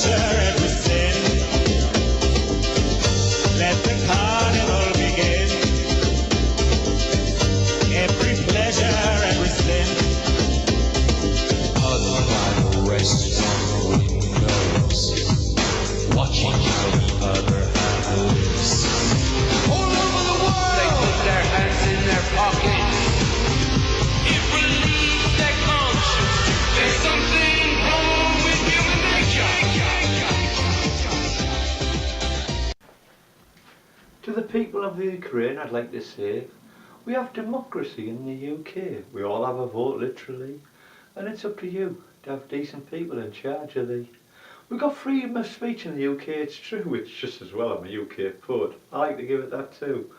pleasure, every sin. Let the carnival begin. Every pleasure, every sin. Other than rest on windows, watching how the other half lives. All over the world, they put their hands in their pockets. It relieves their conscience. There's something wrong with human nature. To the people of the Ukraine, I'd like to say, we have democracy in the UK. We all have a vote, literally, and it's up to you to have decent people in charge of the... We've got freedom of speech in the UK, it's true. It's just as well I'm a UK poet. I like to give it that too.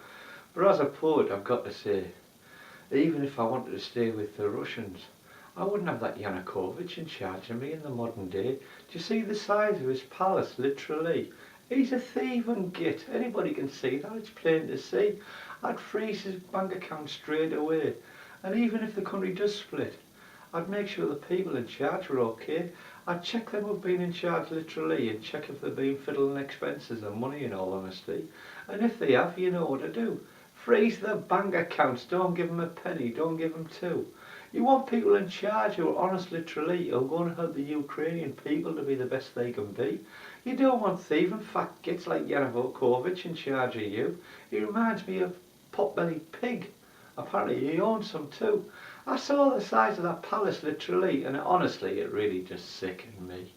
But as a poet, I've got to say, even if I wanted to stay with the Russians, I wouldn't have that Yanukovych in charge of me in the modern day. Do you see the size of his palace, literally? He's a thief and git. Anybody can see that, it's plain to see. I'd freeze his bank account straight away. And even if the country does split, I'd make sure the people in charge were okay. I'd check them who've been in charge, literally, and check if they've been fiddling expenses and money, in all honesty. And if they have, you know what to do. Freeze their bank accounts, don't give them a penny, don't give them two. You want people in charge who are honest, literally, who are going to help the Ukrainian people to be the best they can be. You don't want thieving fat gits like Yanukovych in charge of you. He reminds me of Potbelly Pig. Apparently he owns some too. I saw the size of that palace, literally, and honestly it really just sickened me.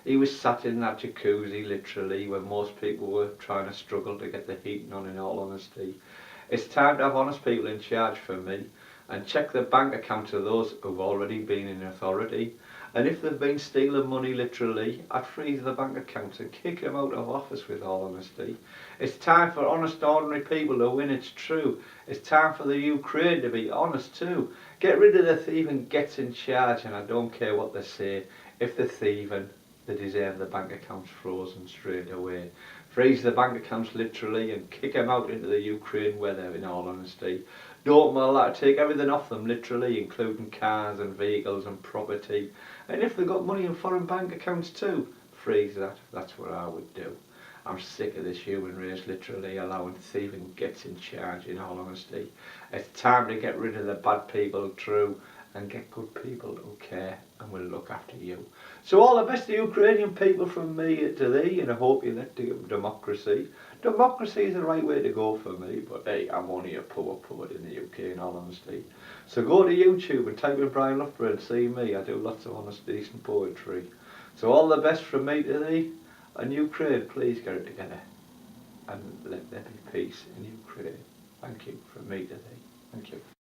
He was sat in that jacuzzi, literally, when most people were trying to struggle to get the heating on, in all honesty. It's time to have honest people in charge for me, and check the bank accounts of those who've already been in authority. And if they've been stealing money, literally, I'd freeze the bank accounts and kick them out of office, with all honesty. It's time for honest, ordinary people to win, it's true. It's time for the Ukraine to be honest too. Get rid of the thieving gets in charge, and I don't care what they say. If they're thieving, they deserve the bank accounts frozen straight away. Freeze the bank accounts, literally, and kick them out into the Ukraine weather, in all honesty. Don't allow to take everything off them, literally, including cars and vehicles and property. And if they've got money in foreign bank accounts too, freeze that. That's what I would do. I'm sick of this human race, literally, allowing thieving gets in charge, in all honesty. It's time to get rid of the bad people, true, and get good people who care and will look after you. So all the best to Ukrainian people from me to thee, and I hope you let democracy. Democracy is the right way to go for me, but hey, I'm only a poor poet in the UK, in all honesty. So go to YouTube and type in Brian Loughborough and see me. I do lots of honest, decent poetry. So all the best from me to thee, and Ukraine, please get it together, and let there be peace in Ukraine. Thank you from me to thee. Thank you.